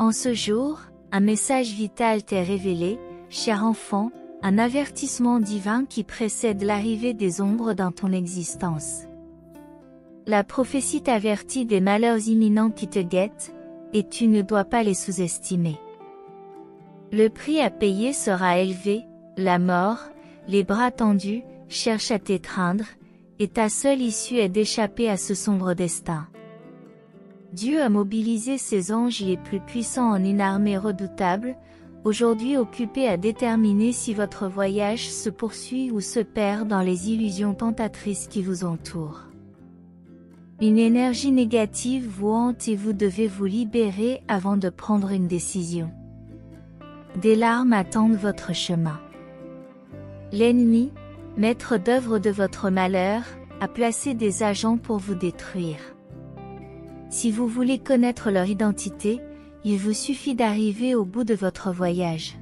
En ce jour, un message vital t'est révélé, cher enfant, un avertissement divin qui précède l'arrivée des ombres dans ton existence. La prophétie t'avertit des malheurs imminents qui te guettent, et tu ne dois pas les sous-estimer. Le prix à payer sera élevé, la mort, les bras tendus, cherche à t'étreindre, et ta seule issue est d'échapper à ce sombre destin. Dieu a mobilisé ses anges les plus puissants en une armée redoutable, aujourd'hui occupés à déterminer si votre voyage se poursuit ou se perd dans les illusions tentatrices qui vous entourent. Une énergie négative vous hante et vous devez vous libérer avant de prendre une décision. Des larmes attendent votre chemin. L'ennemi, maître d'œuvre de votre malheur, a placé des agents pour vous détruire. Si vous voulez connaître leur identité, il vous suffit d'arriver au bout de votre voyage.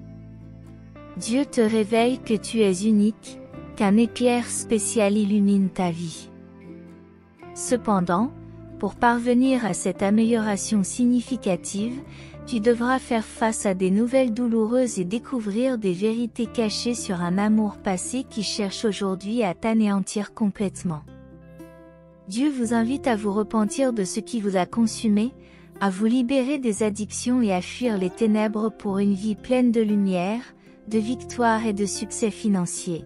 Dieu te révèle que tu es unique, qu'un éclair spécial illumine ta vie. Cependant, pour parvenir à cette amélioration significative, tu devras faire face à des nouvelles douloureuses et découvrir des vérités cachées sur un amour passé qui cherche aujourd'hui à t'anéantir complètement. Dieu vous invite à vous repentir de ce qui vous a consumé, à vous libérer des addictions et à fuir les ténèbres pour une vie pleine de lumière, de victoire et de succès financier.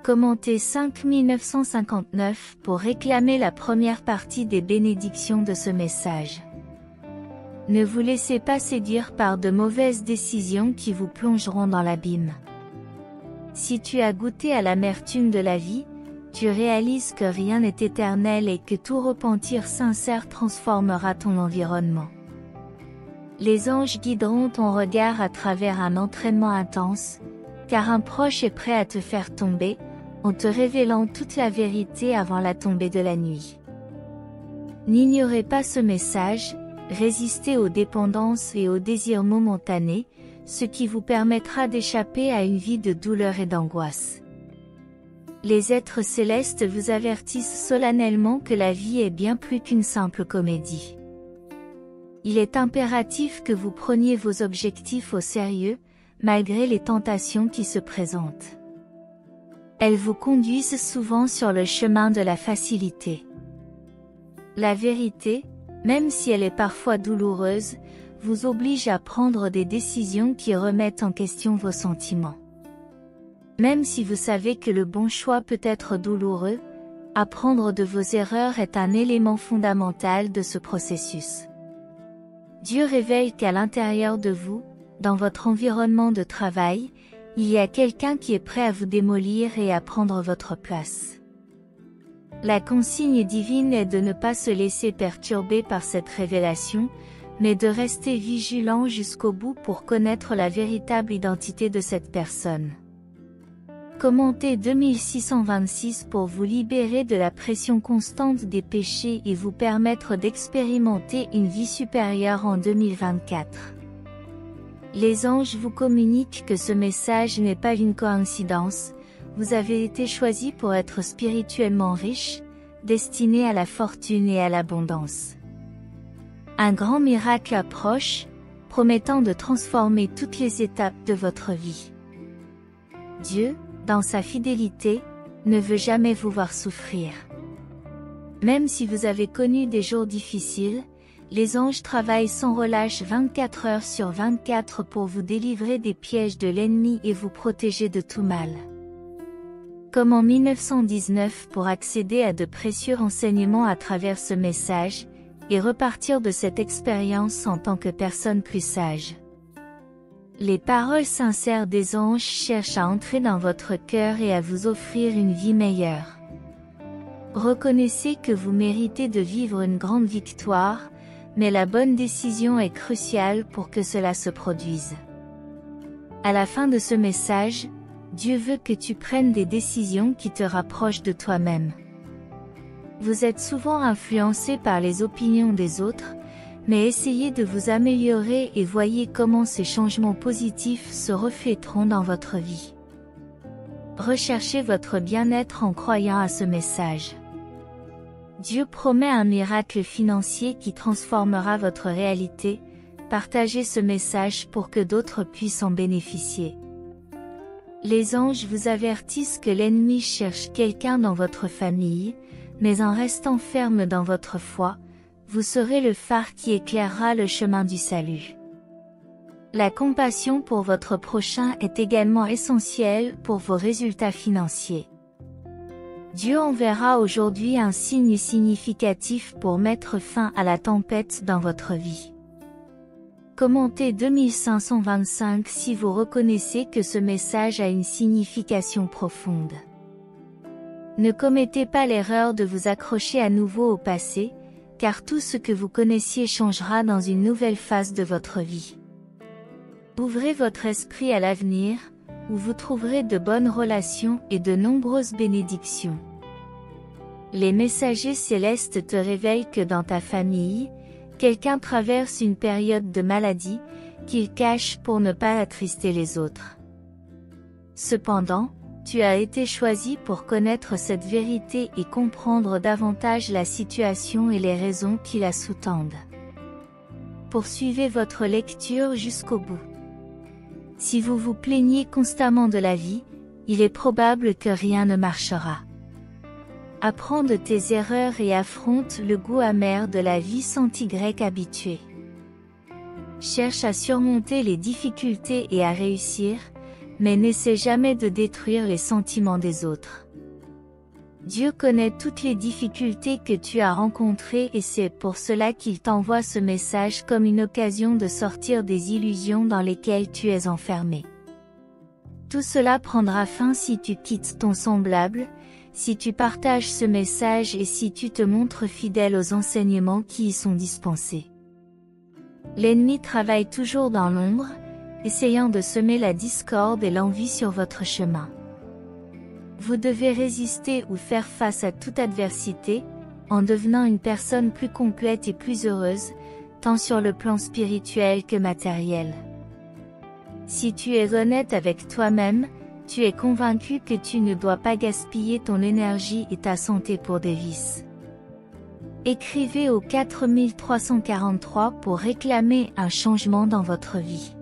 Commentez 5959 pour réclamer la première partie des bénédictions de ce message. Ne vous laissez pas séduire par de mauvaises décisions qui vous plongeront dans l'abîme. Si tu as goûté à l'amertume de la vie, tu réalises que rien n'est éternel et que tout repentir sincère transformera ton environnement. Les anges guideront ton regard à travers un entraînement intense, car un proche est prêt à te faire tomber, en te révélant toute la vérité avant la tombée de la nuit. N'ignorez pas ce message, résistez aux dépendances et aux désirs momentanés, ce qui vous permettra d'échapper à une vie de douleur et d'angoisse. Les êtres célestes vous avertissent solennellement que la vie est bien plus qu'une simple comédie. Il est impératif que vous preniez vos objectifs au sérieux, malgré les tentations qui se présentent. Elles vous conduisent souvent sur le chemin de la facilité. La vérité, même si elle est parfois douloureuse, vous oblige à prendre des décisions qui remettent en question vos sentiments. Même si vous savez que le bon choix peut être douloureux, apprendre de vos erreurs est un élément fondamental de ce processus. Dieu révèle qu'à l'intérieur de vous, dans votre environnement de travail, il y a quelqu'un qui est prêt à vous démolir et à prendre votre place. La consigne divine est de ne pas se laisser perturber par cette révélation, mais de rester vigilant jusqu'au bout pour connaître la véritable identité de cette personne. Commentez 2626 pour vous libérer de la pression constante des péchés et vous permettre d'expérimenter une vie supérieure en 2024. Les anges vous communiquent que ce message n'est pas une coïncidence, vous avez été choisi pour être spirituellement riche, destiné à la fortune et à l'abondance. Un grand miracle approche, promettant de transformer toutes les étapes de votre vie. Dieu, dans sa fidélité, ne veut jamais vous voir souffrir. Même si vous avez connu des jours difficiles, les anges travaillent sans relâche 24 heures sur 24 pour vous délivrer des pièges de l'ennemi et vous protéger de tout mal. Comme en 1919 pour accéder à de précieux renseignements à travers ce message, et repartir de cette expérience en tant que personne plus sage. Les paroles sincères des anges cherchent à entrer dans votre cœur et à vous offrir une vie meilleure. Reconnaissez que vous méritez de vivre une grande victoire, mais la bonne décision est cruciale pour que cela se produise. À la fin de ce message, Dieu veut que tu prennes des décisions qui te rapprochent de toi-même. Vous êtes souvent influencé par les opinions des autres, mais essayez de vous améliorer et voyez comment ces changements positifs se refléteront dans votre vie. Recherchez votre bien-être en croyant à ce message. Dieu promet un miracle financier qui transformera votre réalité, partagez ce message pour que d'autres puissent en bénéficier. Les anges vous avertissent que l'ennemi cherche quelqu'un dans votre famille, mais en restant ferme dans votre foi, vous serez le phare qui éclairera le chemin du salut. La compassion pour votre prochain est également essentielle pour vos résultats financiers. Dieu enverra aujourd'hui un signe significatif pour mettre fin à la tempête dans votre vie. Commentez 2525 si vous reconnaissez que ce message a une signification profonde. Ne commettez pas l'erreur de vous accrocher à nouveau au passé, car tout ce que vous connaissiez changera dans une nouvelle phase de votre vie. Ouvrez votre esprit à l'avenir, où vous trouverez de bonnes relations et de nombreuses bénédictions. Les messagers célestes te révèlent que dans ta famille, quelqu'un traverse une période de maladie, qu'il cache pour ne pas attrister les autres. Cependant, tu as été choisi pour connaître cette vérité et comprendre davantage la situation et les raisons qui la sous-tendent. Poursuivez votre lecture jusqu'au bout. Si vous vous plaignez constamment de la vie, il est probable que rien ne marchera. Apprends de tes erreurs et affronte le goût amer de la vie sans Y habitué. Cherche à surmonter les difficultés et à réussir, mais n'essaie jamais de détruire les sentiments des autres. Dieu connaît toutes les difficultés que tu as rencontrées et c'est pour cela qu'il t'envoie ce message comme une occasion de sortir des illusions dans lesquelles tu es enfermé. Tout cela prendra fin si tu quittes ton semblable, si tu partages ce message et si tu te montres fidèle aux enseignements qui y sont dispensés. L'ennemi travaille toujours dans l'ombre, essayant de semer la discorde et l'envie sur votre chemin. Vous devez résister ou faire face à toute adversité, en devenant une personne plus complète et plus heureuse, tant sur le plan spirituel que matériel. Si tu es honnête avec toi-même, tu es convaincu que tu ne dois pas gaspiller ton énergie et ta santé pour des vices. Écrivez au 4343 pour réclamer un changement dans votre vie.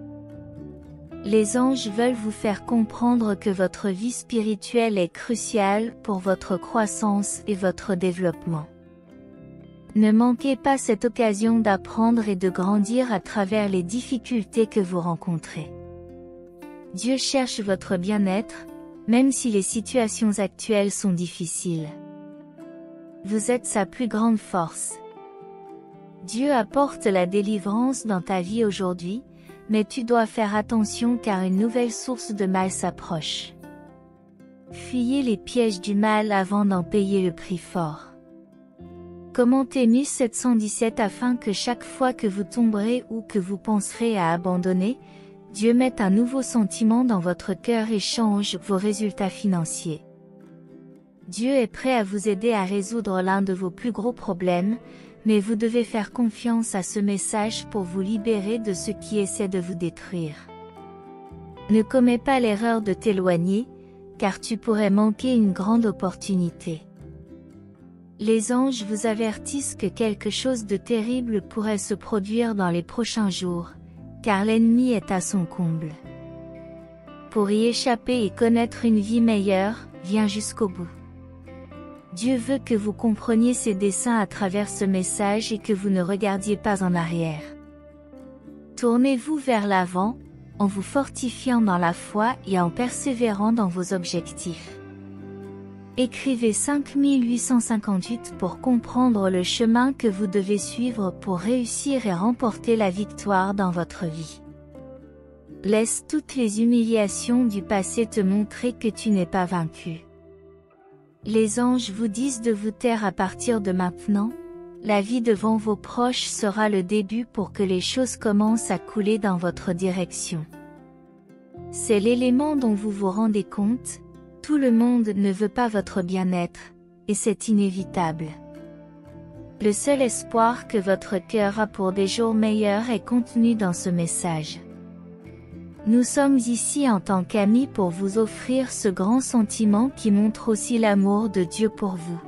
Les anges veulent vous faire comprendre que votre vie spirituelle est cruciale pour votre croissance et votre développement. Ne manquez pas cette occasion d'apprendre et de grandir à travers les difficultés que vous rencontrez. Dieu cherche votre bien-être, même si les situations actuelles sont difficiles. Vous êtes sa plus grande force. Dieu apporte la délivrance dans ta vie aujourd'hui, mais tu dois faire attention car une nouvelle source de mal s'approche. Fuyez les pièges du mal avant d'en payer le prix fort. Commentez 1717 afin que chaque fois que vous tomberez ou que vous penserez à abandonner, Dieu mette un nouveau sentiment dans votre cœur et change vos résultats financiers. Dieu est prêt à vous aider à résoudre l'un de vos plus gros problèmes, mais vous devez faire confiance à ce message pour vous libérer de ce qui essaie de vous détruire. Ne commets pas l'erreur de t'éloigner, car tu pourrais manquer une grande opportunité. Les anges vous avertissent que quelque chose de terrible pourrait se produire dans les prochains jours, car l'ennemi est à son comble. Pour y échapper et connaître une vie meilleure, viens jusqu'au bout. Dieu veut que vous compreniez ses desseins à travers ce message et que vous ne regardiez pas en arrière. Tournez-vous vers l'avant, en vous fortifiant dans la foi et en persévérant dans vos objectifs. Écrivez 5858 pour comprendre le chemin que vous devez suivre pour réussir et remporter la victoire dans votre vie. Laisse toutes les humiliations du passé te montrer que tu n'es pas vaincu. Les anges vous disent de vous taire à partir de maintenant, la vie devant vos proches sera le début pour que les choses commencent à couler dans votre direction. C'est l'élément dont vous vous rendez compte, tout le monde ne veut pas votre bien-être, et c'est inévitable. Le seul espoir que votre cœur a pour des jours meilleurs est contenu dans ce message. Nous sommes ici en tant qu'amis pour vous offrir ce grand sentiment qui montre aussi l'amour de Dieu pour vous.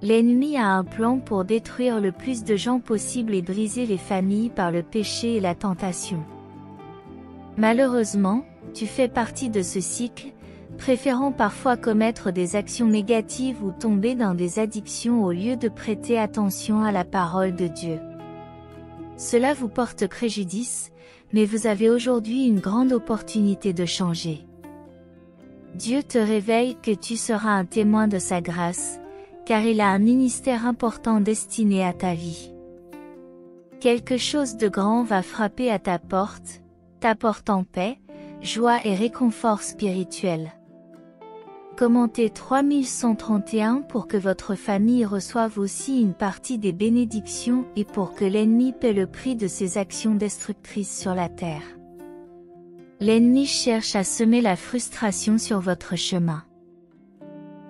L'ennemi a un plan pour détruire le plus de gens possible et briser les familles par le péché et la tentation. Malheureusement, tu fais partie de ce cycle, préférant parfois commettre des actions négatives ou tomber dans des addictions au lieu de prêter attention à la parole de Dieu. Cela vous porte préjudice, mais vous avez aujourd'hui une grande opportunité de changer. Dieu te révèle que tu seras un témoin de sa grâce, car il a un ministère important destiné à ta vie. Quelque chose de grand va frapper à ta porte, t'apportant paix, joie et réconfort spirituel. Commentez 3131 pour que votre famille reçoive aussi une partie des bénédictions et pour que l'ennemi paie le prix de ses actions destructrices sur la terre. L'ennemi cherche à semer la frustration sur votre chemin.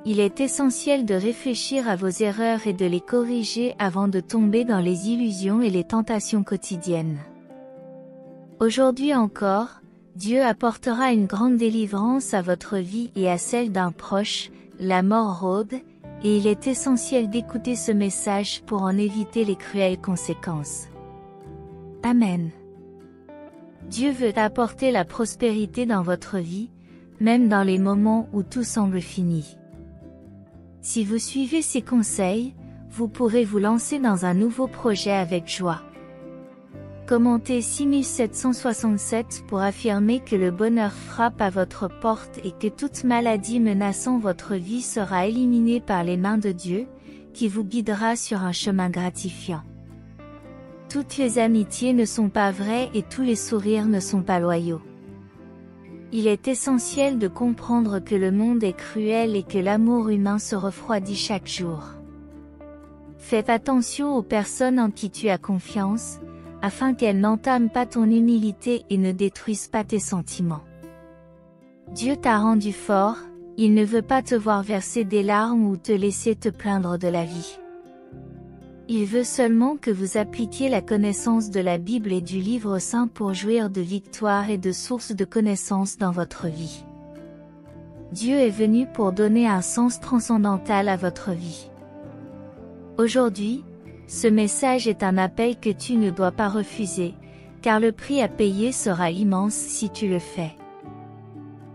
Il est essentiel de réfléchir à vos erreurs et de les corriger avant de tomber dans les illusions et les tentations quotidiennes. Aujourd'hui encore, Dieu apportera une grande délivrance à votre vie et à celle d'un proche, la mort rôde, et il est essentiel d'écouter ce message pour en éviter les cruelles conséquences. Amen. Dieu veut apporter la prospérité dans votre vie, même dans les moments où tout semble fini. Si vous suivez ces conseils, vous pourrez vous lancer dans un nouveau projet avec joie. Commentez 6767 pour affirmer que le bonheur frappe à votre porte et que toute maladie menaçant votre vie sera éliminée par les mains de Dieu, qui vous guidera sur un chemin gratifiant. Toutes les amitiés ne sont pas vraies et tous les sourires ne sont pas loyaux. Il est essentiel de comprendre que le monde est cruel et que l'amour humain se refroidit chaque jour. Faites attention aux personnes en qui tu as confiance, afin qu'elles n'entament pas ton humilité et ne détruisent pas tes sentiments. Dieu t'a rendu fort, il ne veut pas te voir verser des larmes ou te laisser te plaindre de la vie. Il veut seulement que vous appliquiez la connaissance de la Bible et du livre saint pour jouir de victoire et de sources de connaissances dans votre vie. Dieu est venu pour donner un sens transcendantal à votre vie. Aujourd'hui, ce message est un appel que tu ne dois pas refuser, car le prix à payer sera immense si tu le fais.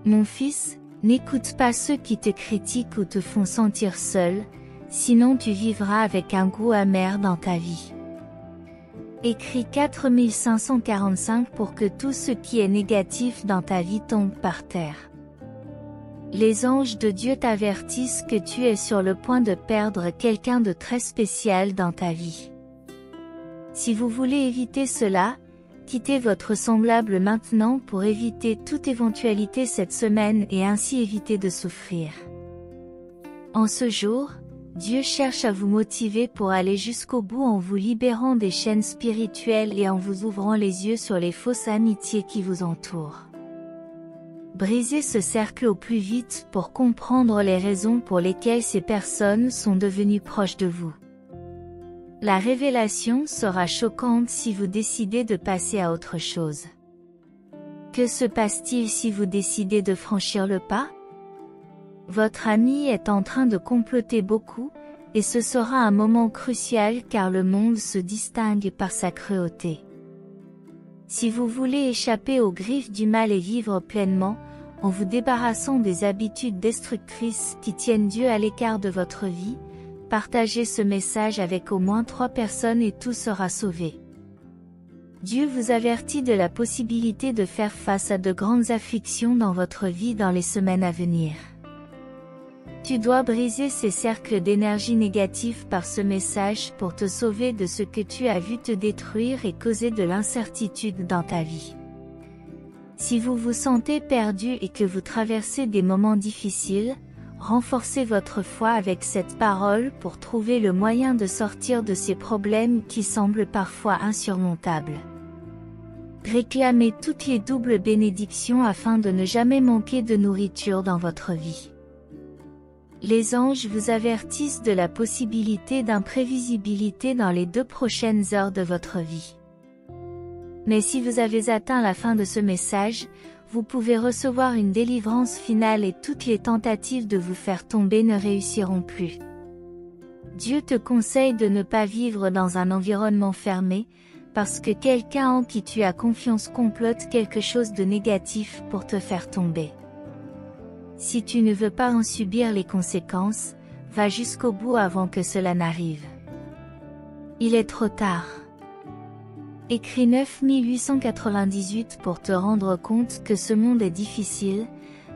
Mon fils, n'écoute pas ceux qui te critiquent ou te font sentir seul, sinon tu vivras avec un goût amer dans ta vie. Écris 4545 pour que tout ce qui est négatif dans ta vie tombe par terre. Les anges de Dieu t'avertissent que tu es sur le point de perdre quelqu'un de très spécial dans ta vie. Si vous voulez éviter cela, quittez votre semblable maintenant pour éviter toute éventualité cette semaine et ainsi éviter de souffrir. En ce jour, Dieu cherche à vous motiver pour aller jusqu'au bout en vous libérant des chaînes spirituelles et en vous ouvrant les yeux sur les fausses amitiés qui vous entourent. Brisez ce cercle au plus vite pour comprendre les raisons pour lesquelles ces personnes sont devenues proches de vous. La révélation sera choquante si vous décidez de passer à autre chose. Que se passe-t-il si vous décidez de franchir le pas? Votre ami est en train de comploter beaucoup, et ce sera un moment crucial car le monde se distingue par sa cruauté. Si vous voulez échapper aux griffes du mal et vivre pleinement, en vous débarrassant des habitudes destructrices qui tiennent Dieu à l'écart de votre vie, partagez ce message avec au moins 3 personnes et tout sera sauvé. Dieu vous avertit de la possibilité de faire face à de grandes afflictions dans votre vie dans les semaines à venir. Tu dois briser ces cercles d'énergie négative par ce message pour te sauver de ce que tu as vu te détruire et causer de l'incertitude dans ta vie. Si vous vous sentez perdu et que vous traversez des moments difficiles, renforcez votre foi avec cette parole pour trouver le moyen de sortir de ces problèmes qui semblent parfois insurmontables. Réclamez toutes les doubles bénédictions afin de ne jamais manquer de nourriture dans votre vie. Les anges vous avertissent de la possibilité d'imprévisibilité dans les 2 prochaines heures de votre vie. Mais si vous avez atteint la fin de ce message, vous pouvez recevoir une délivrance finale et toutes les tentatives de vous faire tomber ne réussiront plus. Dieu te conseille de ne pas vivre dans un environnement fermé, parce que quelqu'un en qui tu as confiance complote quelque chose de négatif pour te faire tomber. Si tu ne veux pas en subir les conséquences, va jusqu'au bout avant que cela n'arrive. Il est trop tard. Écris 9898 pour te rendre compte que ce monde est difficile,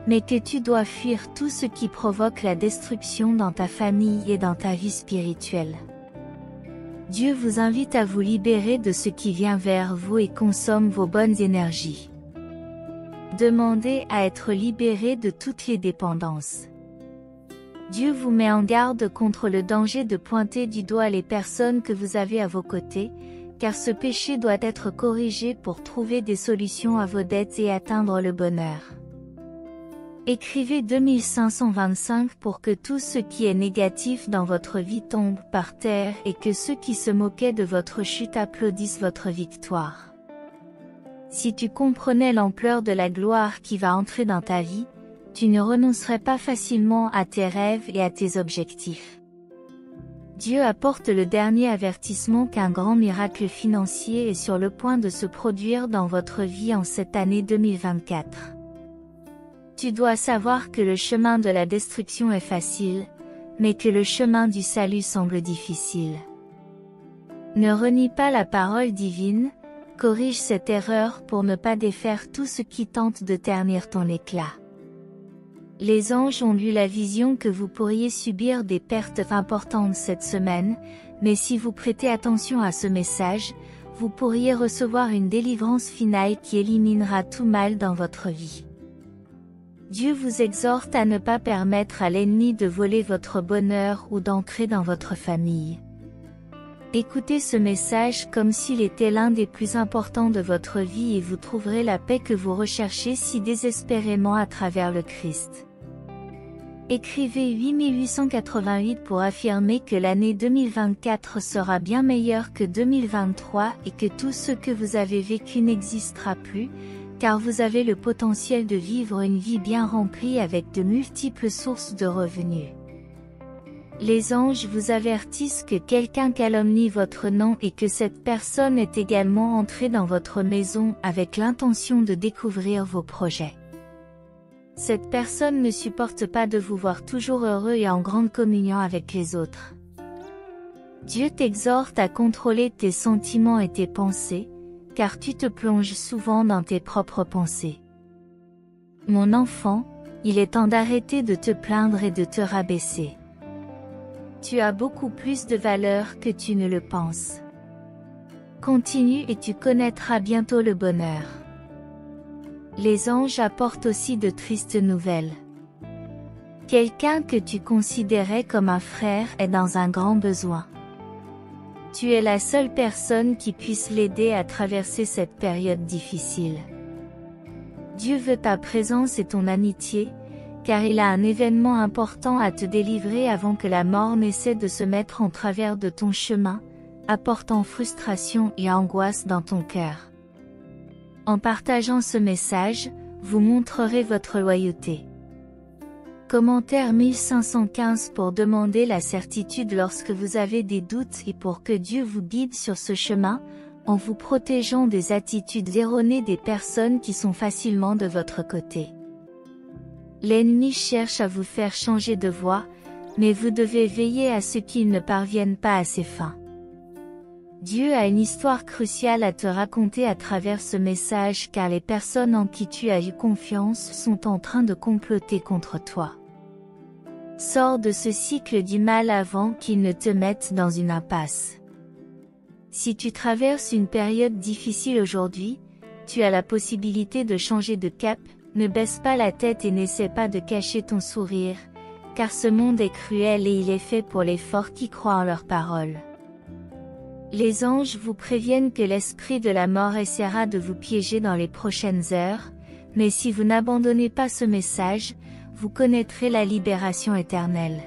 mais que tu dois fuir tout ce qui provoque la destruction dans ta famille et dans ta vie spirituelle. Dieu vous invite à vous libérer de ce qui vient vers vous et consomme vos bonnes énergies. Demandez à être libéré de toutes les dépendances. Dieu vous met en garde contre le danger de pointer du doigt les personnes que vous avez à vos côtés, car ce péché doit être corrigé pour trouver des solutions à vos dettes et atteindre le bonheur. Écrivez 2525 pour que tout ce qui est négatif dans votre vie tombe par terre et que ceux qui se moquaient de votre chute applaudissent votre victoire. Si tu comprenais l'ampleur de la gloire qui va entrer dans ta vie, tu ne renoncerais pas facilement à tes rêves et à tes objectifs. Dieu apporte le dernier avertissement qu'un grand miracle financier est sur le point de se produire dans votre vie en cette année 2024. Tu dois savoir que le chemin de la destruction est facile, mais que le chemin du salut semble difficile. Ne renie pas la parole divine, corrige cette erreur pour ne pas défaire tout ce qui tente de ternir ton éclat. Les anges ont lu la vision que vous pourriez subir des pertes importantes cette semaine, mais si vous prêtez attention à ce message, vous pourriez recevoir une délivrance finale qui éliminera tout mal dans votre vie. Dieu vous exhorte à ne pas permettre à l'ennemi de voler votre bonheur ou d'entrer dans votre famille. Écoutez ce message comme s'il était l'un des plus importants de votre vie et vous trouverez la paix que vous recherchez si désespérément à travers le Christ. Écrivez 8888 pour affirmer que l'année 2024 sera bien meilleure que 2023 et que tout ce que vous avez vécu n'existera plus, car vous avez le potentiel de vivre une vie bien remplie avec de multiples sources de revenus. Les anges vous avertissent que quelqu'un calomnie votre nom et que cette personne est également entrée dans votre maison avec l'intention de découvrir vos projets. Cette personne ne supporte pas de vous voir toujours heureux et en grande communion avec les autres. Dieu t'exhorte à contrôler tes sentiments et tes pensées, car tu te plonges souvent dans tes propres pensées. Mon enfant, il est temps d'arrêter de te plaindre et de te rabaisser. Tu as beaucoup plus de valeur que tu ne le penses. Continue et tu connaîtras bientôt le bonheur. Les anges apportent aussi de tristes nouvelles. Quelqu'un que tu considérais comme un frère est dans un grand besoin. Tu es la seule personne qui puisse l'aider à traverser cette période difficile. Dieu veut ta présence et ton amitié, car il a un événement important à te délivrer avant que la mort n'essaie de se mettre en travers de ton chemin, apportant frustration et angoisse dans ton cœur. En partageant ce message, vous montrerez votre loyauté. Commentaire 1515 pour demander la certitude lorsque vous avez des doutes et pour que Dieu vous guide sur ce chemin, en vous protégeant des attitudes erronées des personnes qui sont facilement de votre côté. L'ennemi cherche à vous faire changer de voie, mais vous devez veiller à ce qu'il ne parvienne pas à ses fins. Dieu a une histoire cruciale à te raconter à travers ce message car les personnes en qui tu as eu confiance sont en train de comploter contre toi. Sors de ce cycle du mal avant qu'il ne te mette dans une impasse. Si tu traverses une période difficile aujourd'hui, tu as la possibilité de changer de cap, ne baisse pas la tête et n'essaie pas de cacher ton sourire, car ce monde est cruel et il est fait pour les forts qui croient en leurs paroles. Les anges vous préviennent que l'esprit de la mort essaiera de vous piéger dans les prochaines heures, mais si vous n'abandonnez pas ce message, vous connaîtrez la libération éternelle.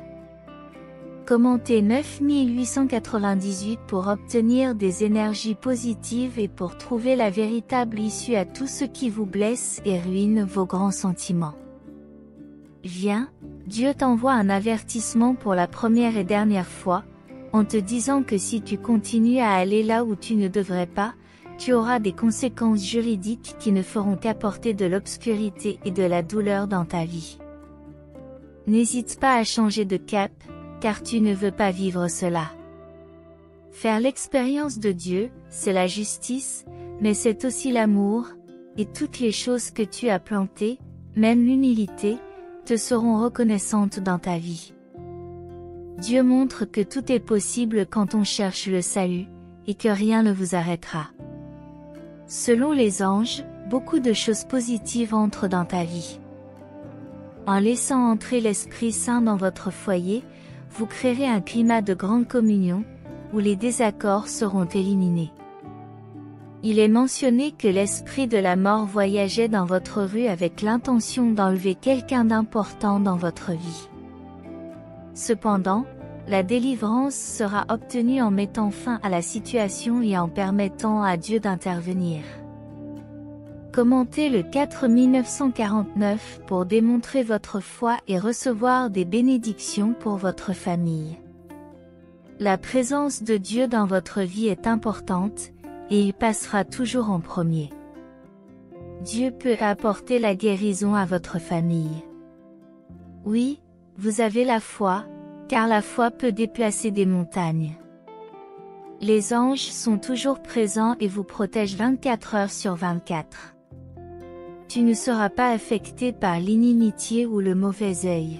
Commentez 9898 pour obtenir des énergies positives et pour trouver la véritable issue à tout ce qui vous blesse et ruine vos grands sentiments. Viens, Dieu t'envoie un avertissement pour la première et dernière fois, en te disant que si tu continues à aller là où tu ne devrais pas, tu auras des conséquences juridiques qui ne feront qu'apporter de l'obscurité et de la douleur dans ta vie. N'hésite pas à changer de cap, car tu ne veux pas vivre cela. Faire l'expérience de Dieu, c'est la justice, mais c'est aussi l'amour, et toutes les choses que tu as plantées, même l'humilité, te seront reconnaissantes dans ta vie. Dieu montre que tout est possible quand on cherche le salut, et que rien ne vous arrêtera. Selon les anges, beaucoup de choses positives entrent dans ta vie. En laissant entrer l'Esprit Saint dans votre foyer, vous créerez un climat de grande communion, où les désaccords seront éliminés. Il est mentionné que l'esprit de la mort voyageait dans votre rue avec l'intention d'enlever quelqu'un d'important dans votre vie. Cependant, la délivrance sera obtenue en mettant fin à la situation et en permettant à Dieu d'intervenir. Commentez le 4949 pour démontrer votre foi et recevoir des bénédictions pour votre famille. La présence de Dieu dans votre vie est importante, et il passera toujours en premier. Dieu peut apporter la guérison à votre famille. Oui, vous avez la foi, car la foi peut déplacer des montagnes. Les anges sont toujours présents et vous protègent 24 heures sur 24. Tu ne seras pas affecté par l'inimitié ou le mauvais œil.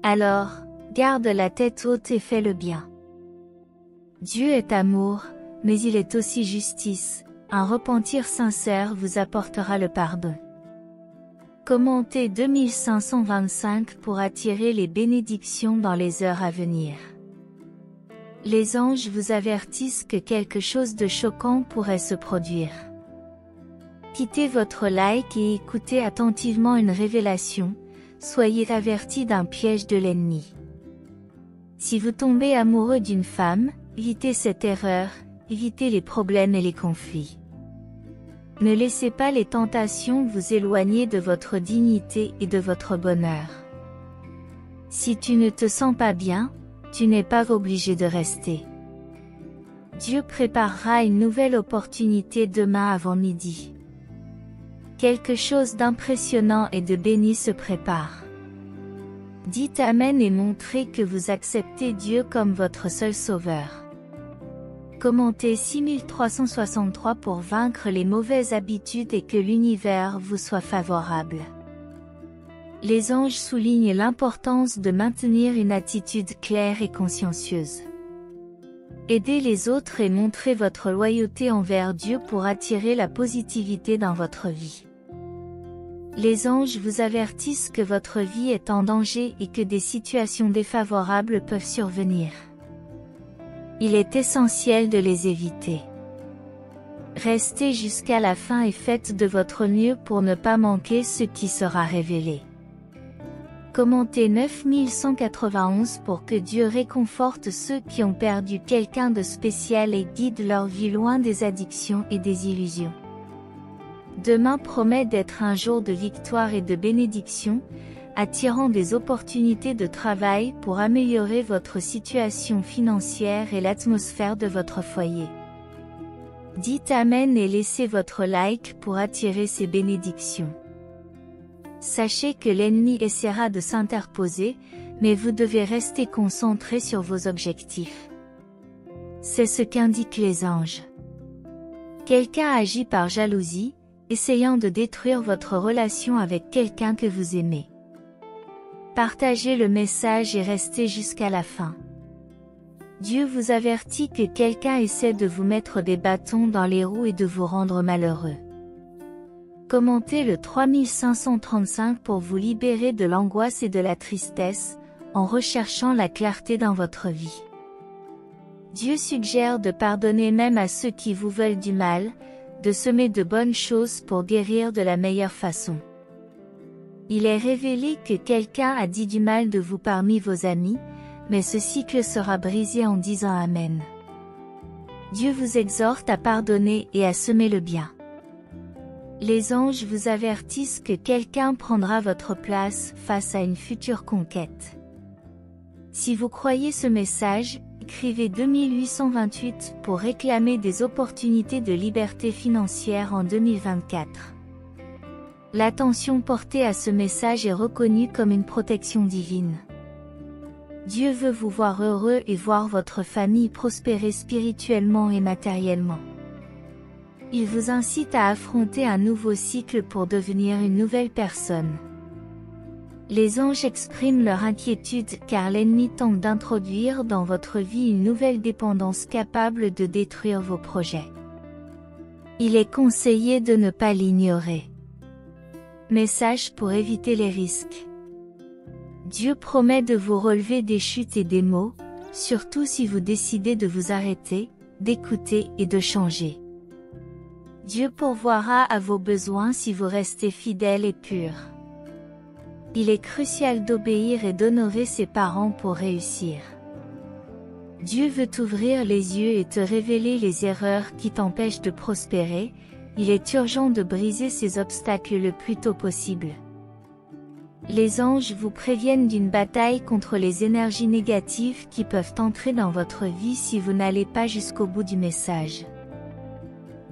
Alors, garde la tête haute et fais le bien. Dieu est amour, mais il est aussi justice, un repentir sincère vous apportera le pardon. Commentez 2525 pour attirer les bénédictions dans les heures à venir. Les anges vous avertissent que quelque chose de choquant pourrait se produire. Quittez votre like et écoutez attentivement une révélation, soyez avertis d'un piège de l'ennemi. Si vous tombez amoureux d'une femme, évitez cette erreur, évitez les problèmes et les conflits. Ne laissez pas les tentations vous éloigner de votre dignité et de votre bonheur. Si tu ne te sens pas bien, tu n'es pas obligé de rester. Dieu préparera une nouvelle opportunité demain avant midi. Quelque chose d'impressionnant et de béni se prépare. Dites Amen et montrez que vous acceptez Dieu comme votre seul sauveur. Commentez 6363 pour vaincre les mauvaises habitudes et que l'univers vous soit favorable. Les anges soulignent l'importance de maintenir une attitude claire et consciencieuse. Aidez les autres et montrez votre loyauté envers Dieu pour attirer la positivité dans votre vie. Les anges vous avertissent que votre vie est en danger et que des situations défavorables peuvent survenir. Il est essentiel de les éviter. Restez jusqu'à la fin et faites de votre mieux pour ne pas manquer ce qui sera révélé. Commentez 9191 pour que Dieu réconforte ceux qui ont perdu quelqu'un de spécial et guide leur vie loin des addictions et des illusions. Demain promet d'être un jour de victoire et de bénédiction, attirant des opportunités de travail pour améliorer votre situation financière et l'atmosphère de votre foyer. Dites Amen et laissez votre like pour attirer ces bénédictions. Sachez que l'ennemi essaiera de s'interposer, mais vous devez rester concentré sur vos objectifs. C'est ce qu'indiquent les anges. Quelqu'un agit par jalousie, essayant de détruire votre relation avec quelqu'un que vous aimez. Partagez le message et restez jusqu'à la fin. Dieu vous avertit que quelqu'un essaie de vous mettre des bâtons dans les roues et de vous rendre malheureux. Commentez le 3535 pour vous libérer de l'angoisse et de la tristesse, en recherchant la clarté dans votre vie. Dieu suggère de pardonner même à ceux qui vous veulent du mal, de semer de bonnes choses pour guérir de la meilleure façon. Il est révélé que quelqu'un a dit du mal de vous parmi vos amis, mais ce cycle sera brisé en disant Amen. Dieu vous exhorte à pardonner et à semer le bien. Les anges vous avertissent que quelqu'un prendra votre place face à une future conquête. Si vous croyez ce message, écrivez 2828 pour réclamer des opportunités de liberté financière en 2024. L'attention portée à ce message est reconnue comme une protection divine. Dieu veut vous voir heureux et voir votre famille prospérer spirituellement et matériellement. Il vous incite à affronter un nouveau cycle pour devenir une nouvelle personne. Les anges expriment leur inquiétude car l'ennemi tente d'introduire dans votre vie une nouvelle dépendance capable de détruire vos projets. Il est conseillé de ne pas l'ignorer. Message pour éviter les risques. Dieu promet de vous relever des chutes et des maux, surtout si vous décidez de vous arrêter, d'écouter et de changer. Dieu pourvoira à vos besoins si vous restez fidèle et pur. Il est crucial d'obéir et d'honorer ses parents pour réussir. Dieu veut t'ouvrir les yeux et te révéler les erreurs qui t'empêchent de prospérer. Il est urgent de briser ces obstacles le plus tôt possible. Les anges vous préviennent d'une bataille contre les énergies négatives qui peuvent entrer dans votre vie si vous n'allez pas jusqu'au bout du message.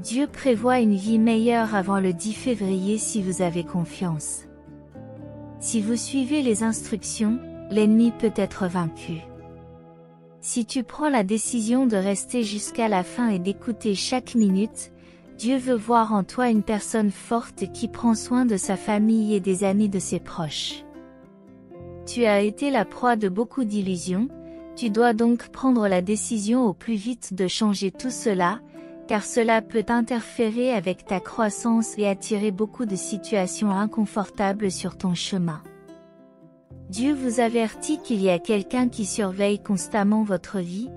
Dieu prévoit une vie meilleure avant le 10 février si vous avez confiance. Si vous suivez les instructions, l'ennemi peut être vaincu. Si tu prends la décision de rester jusqu'à la fin et d'écouter chaque minute, Dieu veut voir en toi une personne forte qui prend soin de sa famille et des amis de ses proches. Tu as été la proie de beaucoup d'illusions, tu dois donc prendre la décision au plus vite de changer tout cela, car cela peut interférer avec ta croissance et attirer beaucoup de situations inconfortables sur ton chemin. Dieu vous avertit qu'il y a quelqu'un qui surveille constamment votre vie,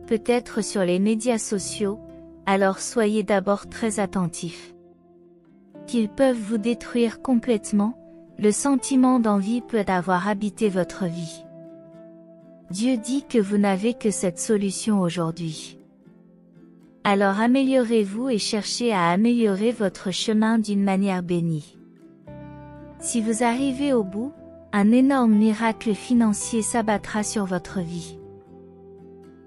peut-être sur les médias sociaux, alors soyez d'abord très attentifs. Qu'ils peuvent vous détruire complètement, le sentiment d'envie peut avoir habité votre vie. Dieu dit que vous n'avez que cette solution aujourd'hui. Alors améliorez-vous et cherchez à améliorer votre chemin d'une manière bénie. Si vous arrivez au bout, un énorme miracle financier s'abattra sur votre vie.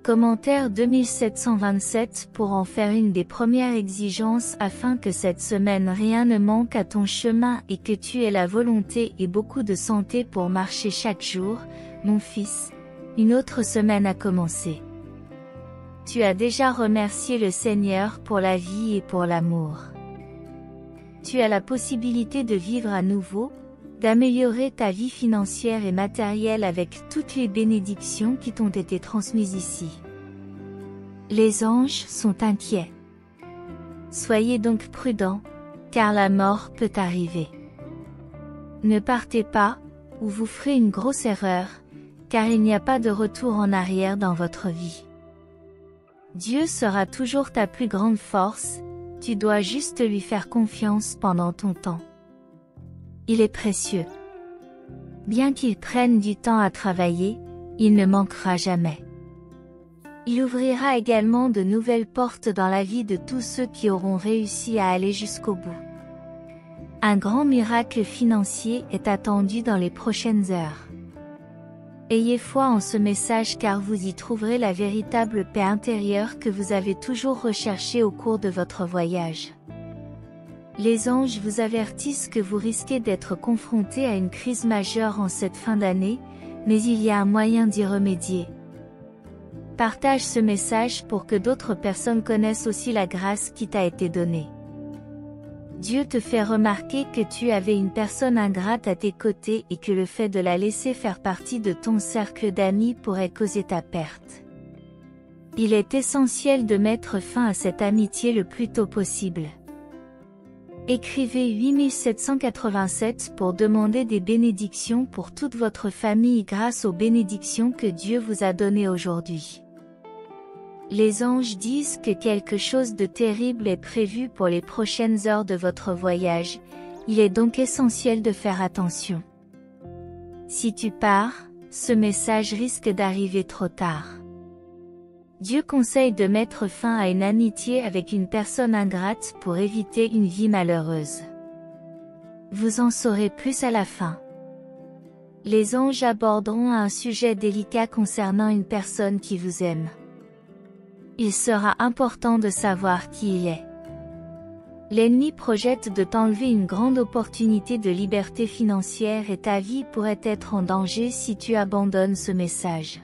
Commentaire 2727 pour en faire une des premières exigences afin que cette semaine rien ne manque à ton chemin et que tu aies la volonté et beaucoup de santé pour marcher chaque jour, mon fils, une autre semaine a commencé. Tu as déjà remercié le Seigneur pour la vie et pour l'amour. Tu as la possibilité de vivre à nouveau, d'améliorer ta vie financière et matérielle avec toutes les bénédictions qui t'ont été transmises ici. Les anges sont inquiets. Soyez donc prudents, car la mort peut arriver. Ne partez pas, ou vous ferez une grosse erreur, car il n'y a pas de retour en arrière dans votre vie. Dieu sera toujours ta plus grande force, tu dois juste lui faire confiance pendant ton temps. Il est précieux. Bien qu'il prenne du temps à travailler, il ne manquera jamais. Il ouvrira également de nouvelles portes dans la vie de tous ceux qui auront réussi à aller jusqu'au bout. Un grand miracle financier est attendu dans les prochaines heures. Ayez foi en ce message car vous y trouverez la véritable paix intérieure que vous avez toujours recherchée au cours de votre voyage. Les anges vous avertissent que vous risquez d'être confrontés à une crise majeure en cette fin d'année, mais il y a un moyen d'y remédier. Partage ce message pour que d'autres personnes connaissent aussi la grâce qui t'a été donnée. Dieu te fait remarquer que tu avais une personne ingrate à tes côtés et que le fait de la laisser faire partie de ton cercle d'amis pourrait causer ta perte. Il est essentiel de mettre fin à cette amitié le plus tôt possible. Écrivez 8787 pour demander des bénédictions pour toute votre famille grâce aux bénédictions que Dieu vous a données aujourd'hui. Les anges disent que quelque chose de terrible est prévu pour les prochaines heures de votre voyage, il est donc essentiel de faire attention. Si tu pars, ce message risque d'arriver trop tard. Dieu conseille de mettre fin à une amitié avec une personne ingrate pour éviter une vie malheureuse. Vous en saurez plus à la fin. Les anges aborderont un sujet délicat concernant une personne qui vous aime. Il sera important de savoir qui il est. L'ennemi projette de t'enlever une grande opportunité de liberté financière et ta vie pourrait être en danger si tu abandonnes ce message.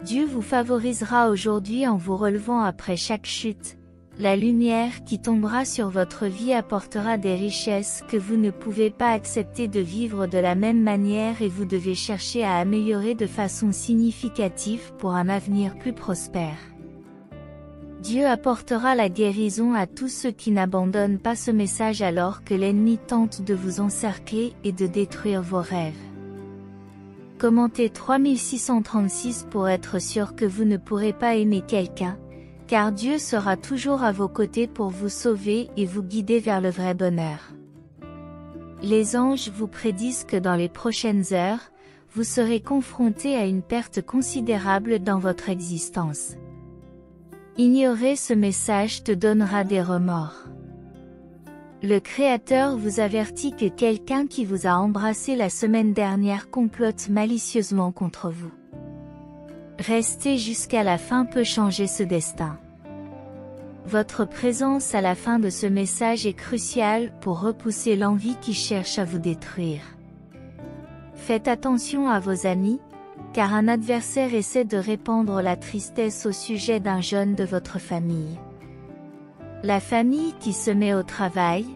Dieu vous favorisera aujourd'hui en vous relevant après chaque chute. La lumière qui tombera sur votre vie apportera des richesses que vous ne pouvez pas accepter de vivre de la même manière et vous devez chercher à améliorer de façon significative pour un avenir plus prospère. Dieu apportera la guérison à tous ceux qui n'abandonnent pas ce message alors que l'ennemi tente de vous encercler et de détruire vos rêves. Commentez 3636 pour être sûr que vous ne pourrez pas aimer quelqu'un, car Dieu sera toujours à vos côtés pour vous sauver et vous guider vers le vrai bonheur. Les anges vous prédisent que dans les prochaines heures, vous serez confrontés à une perte considérable dans votre existence. Ignorer ce message te donnera des remords. Le Créateur vous avertit que quelqu'un qui vous a embrassé la semaine dernière complote malicieusement contre vous. Rester jusqu'à la fin peut changer ce destin. Votre présence à la fin de ce message est cruciale pour repousser l'envie qui cherche à vous détruire. Faites attention à vos amis, car un adversaire essaie de répandre la tristesse au sujet d'un jeune de votre famille. La famille qui se met au travail,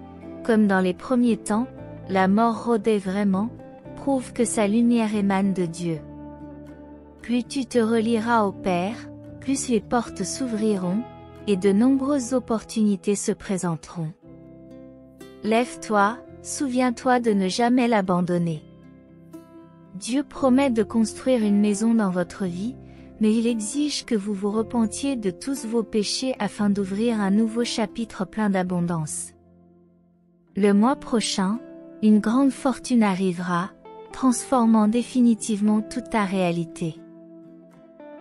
comme dans les premiers temps, la mort rôdait vraiment, prouve que sa lumière émane de Dieu. Plus tu te relieras au Père, plus les portes s'ouvriront, et de nombreuses opportunités se présenteront. Lève-toi, souviens-toi de ne jamais l'abandonner. Dieu promet de construire une maison dans votre vie, mais il exige que vous vous repentiez de tous vos péchés afin d'ouvrir un nouveau chapitre plein d'abondance. Le mois prochain, une grande fortune arrivera, transformant définitivement toute ta réalité.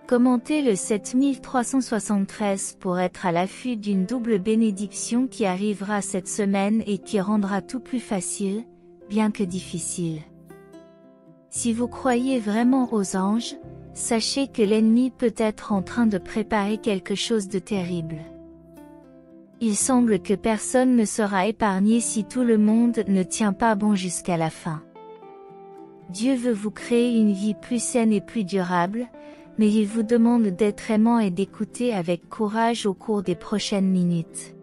Commentez le 7373 pour être à l'affût d'une double bénédiction qui arrivera cette semaine et qui rendra tout plus facile, bien que difficile. Si vous croyez vraiment aux anges, sachez que l'ennemi peut être en train de préparer quelque chose de terrible. Il semble que personne ne sera épargné si tout le monde ne tient pas bon jusqu'à la fin. Dieu veut vous créer une vie plus saine et plus durable, mais il vous demande d'être aimant et d'écouter avec courage au cours des prochaines minutes.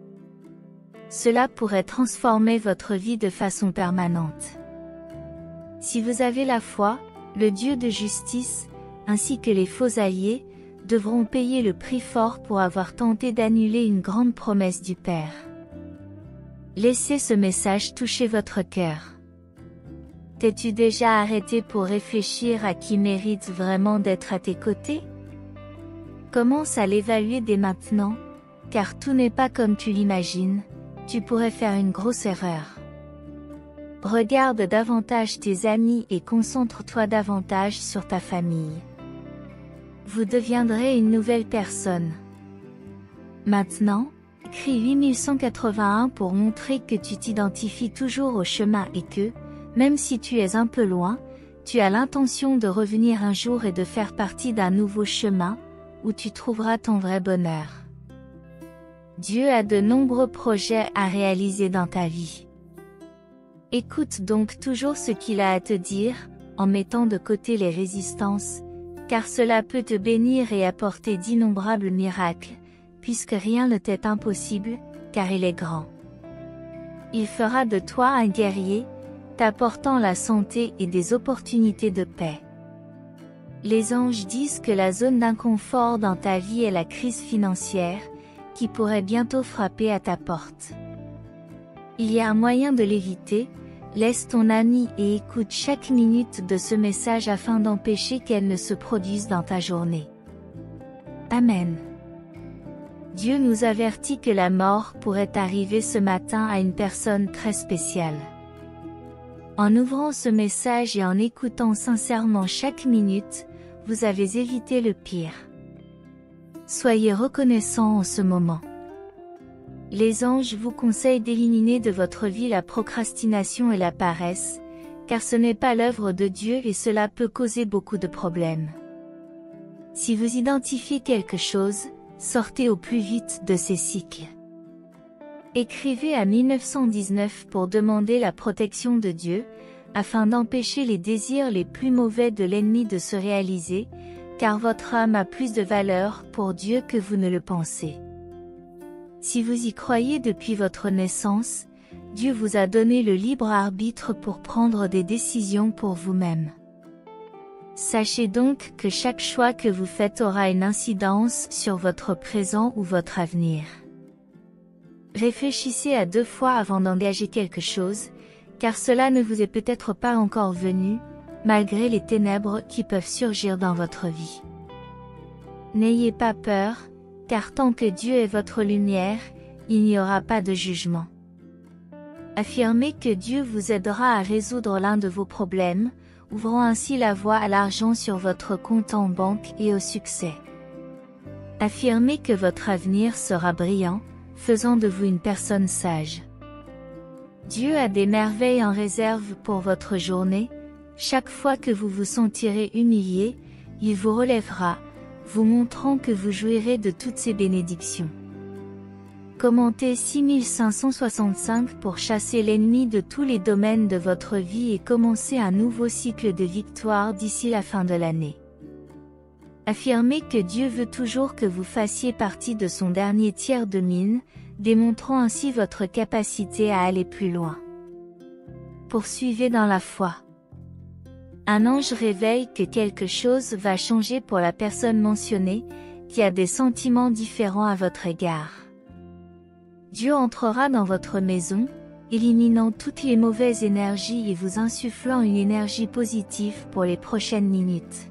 Cela pourrait transformer votre vie de façon permanente. Si vous avez la foi, le Dieu de justice, ainsi que les faux alliés, devront payer le prix fort pour avoir tenté d'annuler une grande promesse du Père. Laissez ce message toucher votre cœur. T'es-tu déjà arrêté pour réfléchir à qui mérite vraiment d'être à tes côtés? Commence à l'évaluer dès maintenant, car tout n'est pas comme tu l'imagines, tu pourrais faire une grosse erreur. Regarde davantage tes amis et concentre-toi davantage sur ta famille. Vous deviendrez une nouvelle personne. Maintenant, écris 8181 pour montrer que tu t'identifies toujours au chemin et que, même si tu es un peu loin, tu as l'intention de revenir un jour et de faire partie d'un nouveau chemin, où tu trouveras ton vrai bonheur. Dieu a de nombreux projets à réaliser dans ta vie. Écoute donc toujours ce qu'il a à te dire, en mettant de côté les résistances, car cela peut te bénir et apporter d'innombrables miracles, puisque rien ne t'est impossible, car il est grand. Il fera de toi un guerrier, t'apportant la santé et des opportunités de paix. Les anges disent que la zone d'inconfort dans ta vie est la crise financière, qui pourrait bientôt frapper à ta porte. Il y a un moyen de l'éviter, laisse ton ami et écoute chaque minute de ce message afin d'empêcher qu'elle ne se produise dans ta journée. Amen. Dieu nous avertit que la mort pourrait arriver ce matin à une personne très spéciale. En ouvrant ce message et en écoutant sincèrement chaque minute, vous avez évité le pire. Soyez reconnaissants en ce moment. Les anges vous conseillent d'éliminer de votre vie la procrastination et la paresse, car ce n'est pas l'œuvre de Dieu et cela peut causer beaucoup de problèmes. Si vous identifiez quelque chose, sortez au plus vite de ces cycles. Écrivez à 1919 pour demander la protection de Dieu, afin d'empêcher les désirs les plus mauvais de l'ennemi de se réaliser, car votre âme a plus de valeur pour Dieu que vous ne le pensez. Si vous y croyez depuis votre naissance, Dieu vous a donné le libre arbitre pour prendre des décisions pour vous-même. Sachez donc que chaque choix que vous faites aura une incidence sur votre présent ou votre avenir. Réfléchissez à 2 fois avant d'engager quelque chose, car cela ne vous est peut-être pas encore venu, malgré les ténèbres qui peuvent surgir dans votre vie. N'ayez pas peur, car tant que Dieu est votre lumière, il n'y aura pas de jugement. Affirmez que Dieu vous aidera à résoudre l'un de vos problèmes, ouvrant ainsi la voie à l'argent sur votre compte en banque et au succès. Affirmez que votre avenir sera brillant, faisant de vous une personne sage. Dieu a des merveilles en réserve pour votre journée. Chaque fois que vous vous sentirez humilié, il vous relèvera, vous montrant que vous jouirez de toutes ses bénédictions. Commentez 6565 pour chasser l'ennemi de tous les domaines de votre vie et commencer un nouveau cycle de victoire d'ici la fin de l'année. Affirmez que Dieu veut toujours que vous fassiez partie de son dernier tiers de mine, démontrant ainsi votre capacité à aller plus loin. Poursuivez dans la foi. Un ange réveille que quelque chose va changer pour la personne mentionnée, qui a des sentiments différents à votre égard. Dieu entrera dans votre maison, éliminant toutes les mauvaises énergies et vous insufflant une énergie positive pour les prochaines minutes.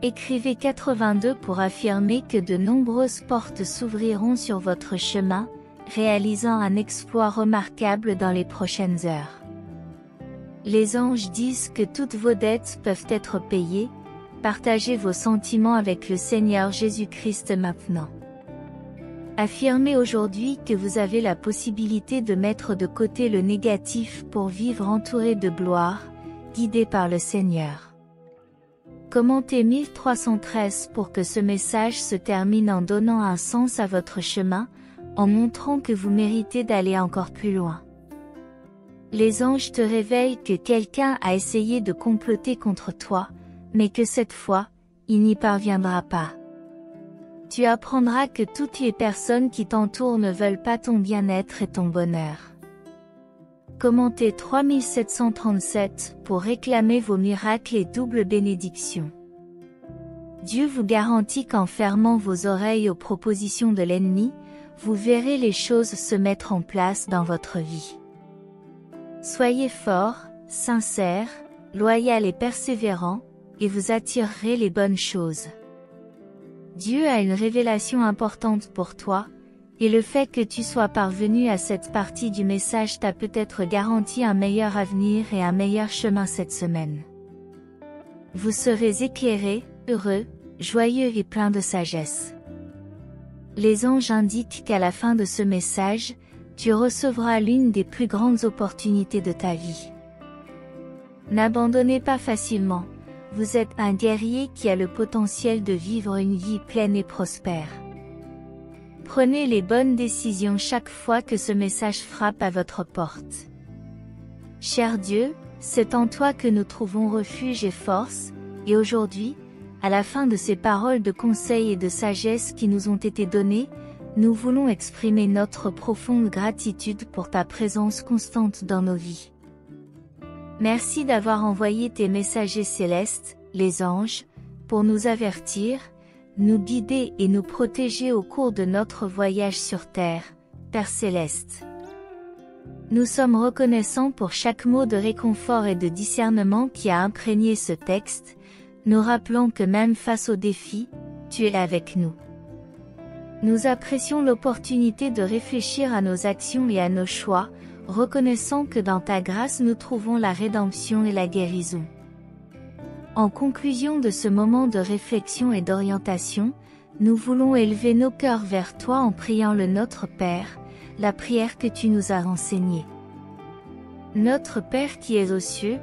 Écrivez 82 pour affirmer que de nombreuses portes s'ouvriront sur votre chemin, réalisant un exploit remarquable dans les prochaines heures. Les anges disent que toutes vos dettes peuvent être payées, partagez vos sentiments avec le Seigneur Jésus-Christ maintenant. Affirmez aujourd'hui que vous avez la possibilité de mettre de côté le négatif pour vivre entouré de gloire, guidé par le Seigneur. Commentez 1313 pour que ce message se termine en donnant un sens à votre chemin, en montrant que vous méritez d'aller encore plus loin. Les anges te réveillent que quelqu'un a essayé de comploter contre toi, mais que cette fois, il n'y parviendra pas. Tu apprendras que toutes les personnes qui t'entourent ne veulent pas ton bien-être et ton bonheur. Commentez 3737 pour réclamer vos miracles et double bénédiction. Dieu vous garantit qu'en fermant vos oreilles aux propositions de l'ennemi, vous verrez les choses se mettre en place dans votre vie. Soyez fort, sincère, loyal et persévérant, et vous attirerez les bonnes choses. Dieu a une révélation importante pour toi, et le fait que tu sois parvenu à cette partie du message t'a peut-être garanti un meilleur avenir et un meilleur chemin cette semaine. Vous serez éclairé, heureux, joyeux et plein de sagesse. Les anges indiquent qu'à la fin de ce message, tu recevras l'une des plus grandes opportunités de ta vie. N'abandonnez pas facilement, vous êtes un guerrier qui a le potentiel de vivre une vie pleine et prospère. Prenez les bonnes décisions chaque fois que ce message frappe à votre porte. Cher Dieu, c'est en toi que nous trouvons refuge et force, et aujourd'hui, à la fin de ces paroles de conseil et de sagesse qui nous ont été données, nous voulons exprimer notre profonde gratitude pour ta présence constante dans nos vies. Merci d'avoir envoyé tes messagers célestes, les anges, pour nous avertir, nous guider et nous protéger au cours de notre voyage sur terre, Père céleste. Nous sommes reconnaissants pour chaque mot de réconfort et de discernement qui a imprégné ce texte, nous rappelons que même face aux défis, tu es avec nous. Nous apprécions l'opportunité de réfléchir à nos actions et à nos choix, reconnaissant que dans ta grâce nous trouvons la rédemption et la guérison. En conclusion de ce moment de réflexion et d'orientation, nous voulons élever nos cœurs vers toi en priant le Notre Père, la prière que tu nous as enseignée. Notre Père qui es aux cieux,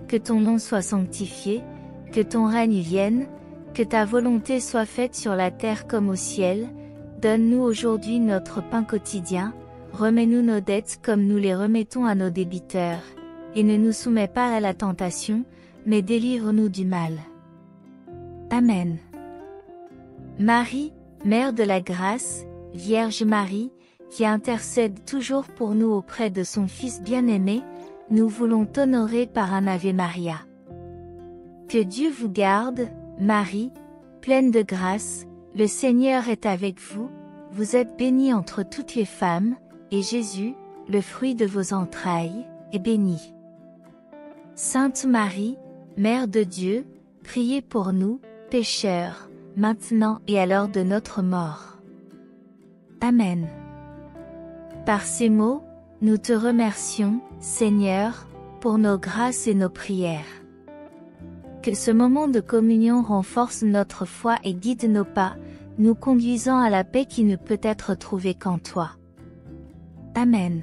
que ton nom soit sanctifié, que ton règne vienne, Que ta volonté soit faite sur la terre comme au ciel. Donne-nous aujourd'hui notre pain quotidien. Remets-nous nos dettes comme nous les remettons à nos débiteurs. Et ne nous soumets pas à la tentation, mais délivre-nous du mal. Amen. Marie, Mère de la grâce, Vierge Marie, qui intercède toujours pour nous auprès de son Fils bien-aimé, nous voulons t'honorer par un Ave Maria. Que Dieu vous garde, Marie, pleine de grâce, le Seigneur est avec vous, vous êtes bénie entre toutes les femmes, et Jésus, le fruit de vos entrailles, est béni. Sainte Marie, Mère de Dieu, priez pour nous, pécheurs, maintenant et à l'heure de notre mort. Amen. Par ces mots, nous te remercions, Seigneur, pour nos grâces et nos prières. Que ce moment de communion renforce notre foi et guide nos pas, nous conduisant à la paix qui ne peut être trouvée qu'en toi. Amen.